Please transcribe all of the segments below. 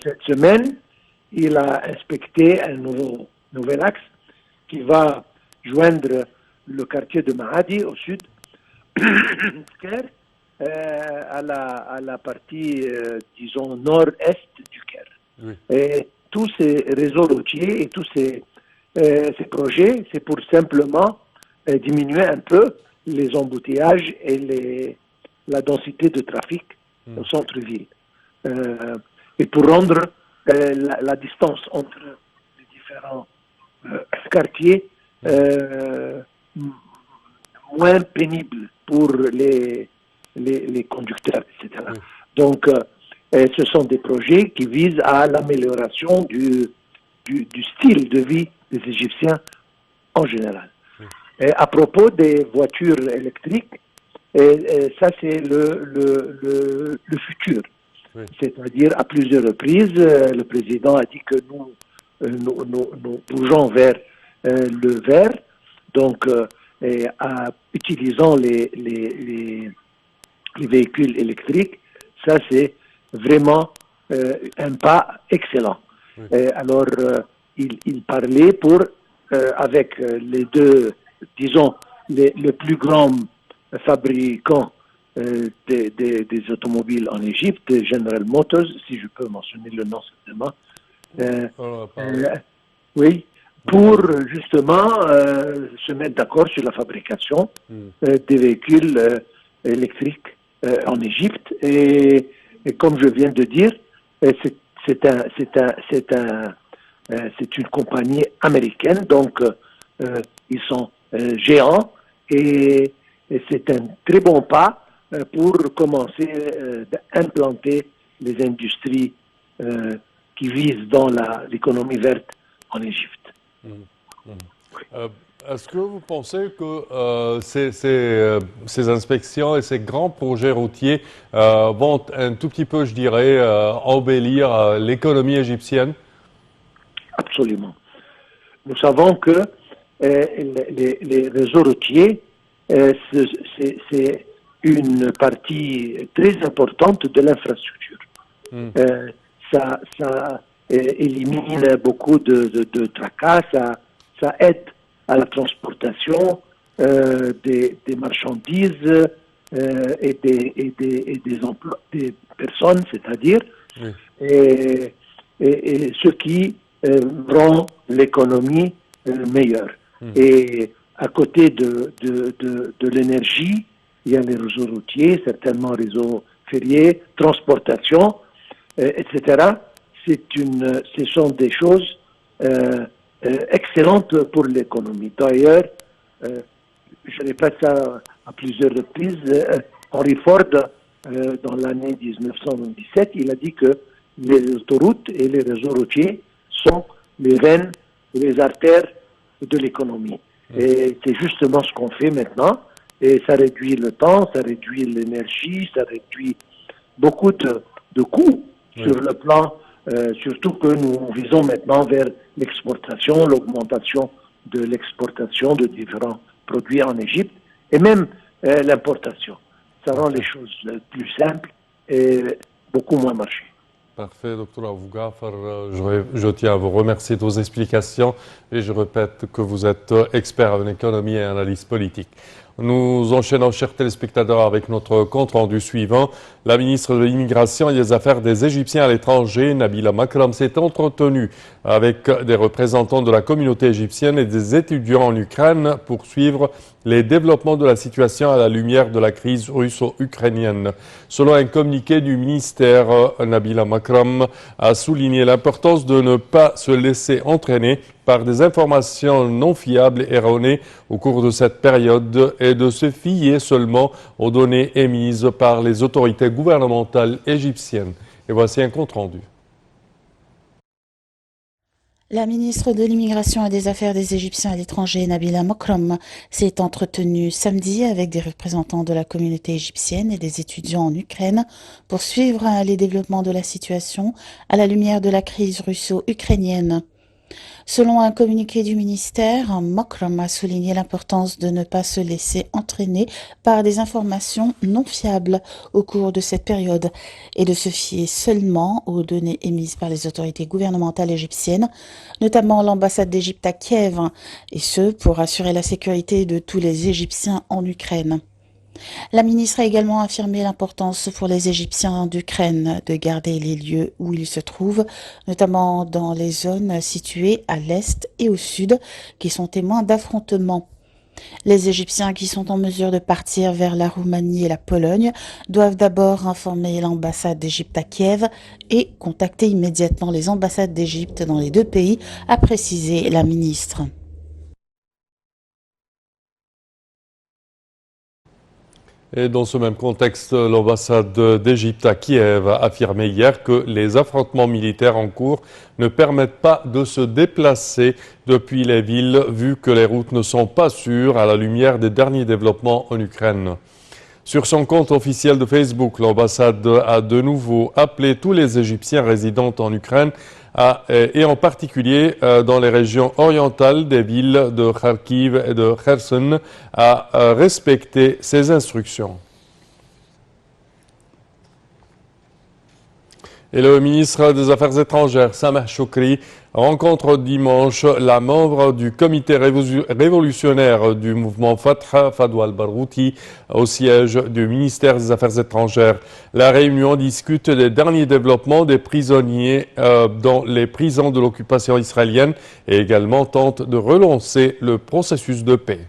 Cette semaine, il a inspecté un nouvel axe qui va joindre le quartier de Mahadi au sud, Caire, à la partie, disons, nord-est du Caire. Oui. Et tous ces réseaux routiers et tous ces projets, c'est pour simplement diminuer un peu les embouteillages et la densité de trafic au centre-ville. Et pour rendre la distance entre les différents quartiers moins pénible pour les conducteurs, etc. Oui. Donc, ce sont des projets qui visent à l'amélioration du style de vie des Égyptiens en général. Oui. Et à propos des voitures électriques, ça c'est le futur. Oui. C'est-à-dire, à plusieurs reprises, le président a dit que nous bougeons vers le vert, donc utilisant les véhicules électriques. Ça, c'est vraiment un pas excellent. Oui. Alors, il parlait avec les deux, disons, le plus grand fabricant des automobiles en Égypte, General Motors, si je peux mentionner le nom certainement. Oui, pour justement se mettre d'accord sur la fabrication des véhicules électriques en Égypte. Et comme je viens de dire, c'est une compagnie américaine, donc ils sont géants et c'est un très bon pas pour commencer d'implanter les industries qui visent dans l'économie verte en Égypte. Est-ce que vous pensez que ces inspections et ces grands projets routiers vont un tout petit peu, je dirais, embellir l'économie égyptienne? Absolument. Nous savons que les réseaux routiers, c'est une partie très importante de l'infrastructure. Ça élimine beaucoup de tracas, ça aide à la transportation des marchandises et des personnes, c'est-à-dire, et ce qui rend l'économie meilleure. Et à côté de l'énergie, il y a les réseaux routiers, certainement réseaux ferriers, transportation, etc. Ce sont des choses excellentes pour l'économie. D'ailleurs, je répète ça à plusieurs reprises, Henry Ford, dans l'année 1997, il a dit que les autoroutes et les réseaux routiers sont les veines et les artères de l'économie. Et c'est justement ce qu'on fait maintenant. Et ça réduit le temps, ça réduit l'énergie, ça réduit beaucoup de coûts sur le plan, surtout que nous visons maintenant vers l'exportation, l'augmentation de l'exportation de différents produits en Égypte et même l'importation. Ça rend les choses plus simples et beaucoup moins marché. Parfait, Dr Abou Ghafer. Je tiens à vous remercier de vos explications et je répète que vous êtes expert en économie et analyse politique. Nous enchaînons, chers téléspectateurs, avec notre compte-rendu suivant. La ministre de l'Immigration et des Affaires des Égyptiens à l'étranger, Nabila Makram, s'est entretenue avec des représentants de la communauté égyptienne et des étudiants en Ukraine pour suivre les développements de la situation à la lumière de la crise russo-ukrainienne. Selon un communiqué du ministère, Nabila Makram a souligné l'importance de ne pas se laisser entraîner par des informations non fiables et erronées au cours de cette période et de se fier seulement aux données émises par les autorités gouvernementales égyptiennes. Et voici un compte-rendu. La ministre de l'Immigration et des Affaires des Égyptiens à l'étranger, Nabila Makram, s'est entretenue samedi avec des représentants de la communauté égyptienne et des étudiants en Ukraine pour suivre les développements de la situation à la lumière de la crise russo-ukrainienne. Selon un communiqué du ministère, Mokrom a souligné l'importance de ne pas se laisser entraîner par des informations non fiables au cours de cette période et de se fier seulement aux données émises par les autorités gouvernementales égyptiennes, notamment l'ambassade d'Égypte à Kiev, et ce pour assurer la sécurité de tous les Égyptiens en Ukraine. La ministre a également affirmé l'importance pour les Égyptiens d'Ukraine de garder les lieux où ils se trouvent, notamment dans les zones situées à l'est et au sud, qui sont témoins d'affrontements. Les Égyptiens qui sont en mesure de partir vers la Roumanie et la Pologne doivent d'abord informer l'ambassade d'Égypte à Kiev et contacter immédiatement les ambassades d'Égypte dans les deux pays, a précisé la ministre. Et dans ce même contexte, l'ambassade d'Égypte à Kiev a affirmé hier que les affrontements militaires en cours ne permettent pas de se déplacer depuis les villes, vu que les routes ne sont pas sûres à la lumière des derniers développements en Ukraine. Sur son compte officiel de Facebook, l'ambassade a de nouveau appelé tous les Égyptiens résidant en Ukraine et en particulier dans les régions orientales des villes de Kharkiv et de Kherson à respecter ces instructions. Et le ministre des Affaires étrangères, Sameh Shoukry, rencontre dimanche la membre du comité révolutionnaire du mouvement Fatah, Fadwa al-Barghouti, au siège du ministère des Affaires étrangères. La réunion discute des derniers développements des prisonniers dans les prisons de l'occupation israélienne et également tente de relancer le processus de paix.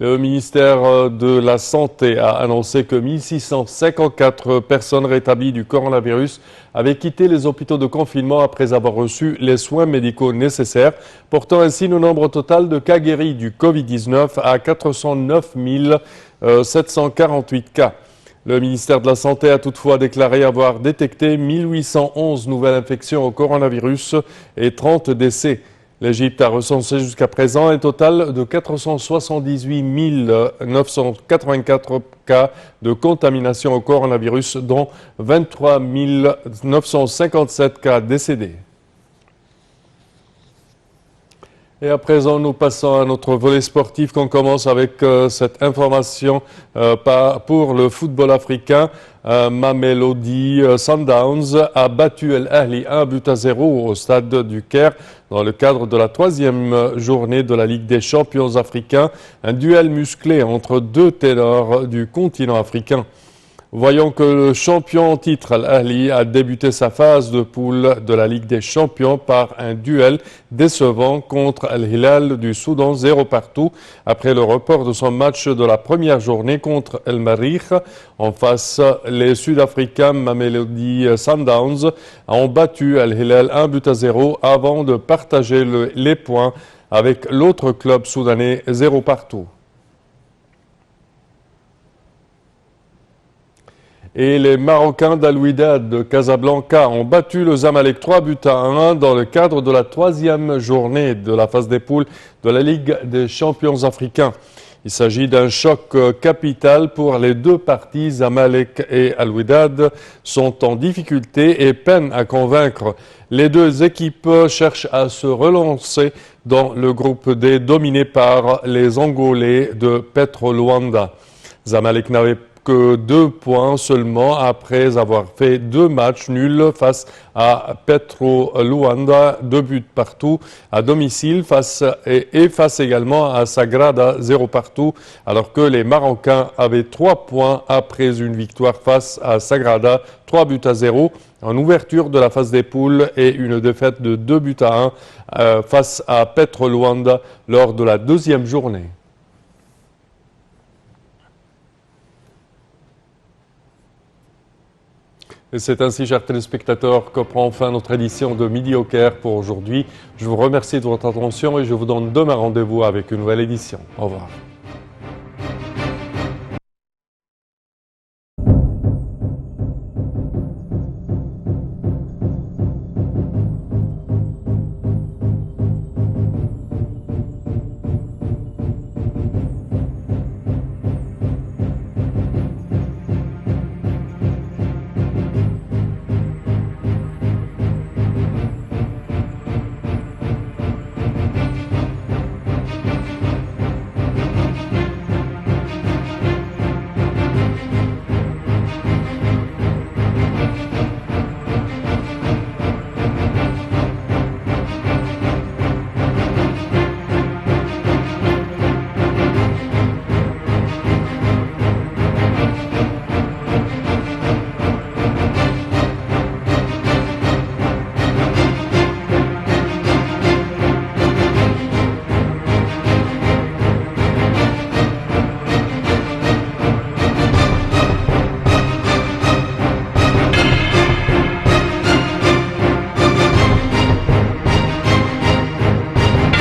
Le ministère de la Santé a annoncé que 1654 personnes rétablies du coronavirus avaient quitté les hôpitaux de confinement après avoir reçu les soins médicaux nécessaires, portant ainsi le nombre total de cas guéris du Covid-19 à 409 748 cas. Le ministère de la Santé a toutefois déclaré avoir détecté 1811 nouvelles infections au coronavirus et 30 décès. L'Égypte a recensé jusqu'à présent un total de 478 984 cas de contamination au coronavirus, dont 23 957 cas décédés. Et à présent, nous passons à notre volet sportif qu'on commence avec cette information pour le football africain. Mamelodi Sundowns a battu El Ahly 1-0 au stade du Caire dans le cadre de la 3e journée de la Ligue des champions africains. Un duel musclé entre deux ténors du continent africain. Voyons que le champion en titre, Al Ahly, a débuté sa phase de poule de la Ligue des champions par un duel décevant contre Al Hilal du Soudan 0-0 après le report de son match de la première journée contre El Marikh. En face, les Sud-Africains Mamelodi Sundowns ont battu Al Hilal 1-0 avant de partager les points avec l'autre club soudanais 0-0. Et les Marocains d'Al Wihdat de Casablanca ont battu le Zamalek 3-1 dans le cadre de la 3e journée de la phase des poules de la Ligue des champions africains. Il s'agit d'un choc capital pour les deux parties. Zamalek et Al Wihdat sont en difficulté et peinent à convaincre. Les deux équipes cherchent à se relancer dans le groupe D dominé par les Angolais de Petro Luanda. Zamalek n'avait que 2 points seulement après avoir fait 2 matchs nuls face à Petro Luanda, 2 buts partout à domicile face également à Sagrada 0-0, alors que les Marocains avaient 3 points après une victoire face à Sagrada 3-0 en ouverture de la phase des poules et une défaite de 2-1 face à Petro Luanda lors de la 2e journée. Et c'est ainsi, chers téléspectateurs, que prend fin notre édition de Midi au Caire pour aujourd'hui. Je vous remercie de votre attention et je vous donne demain rendez-vous avec une nouvelle édition. Au revoir.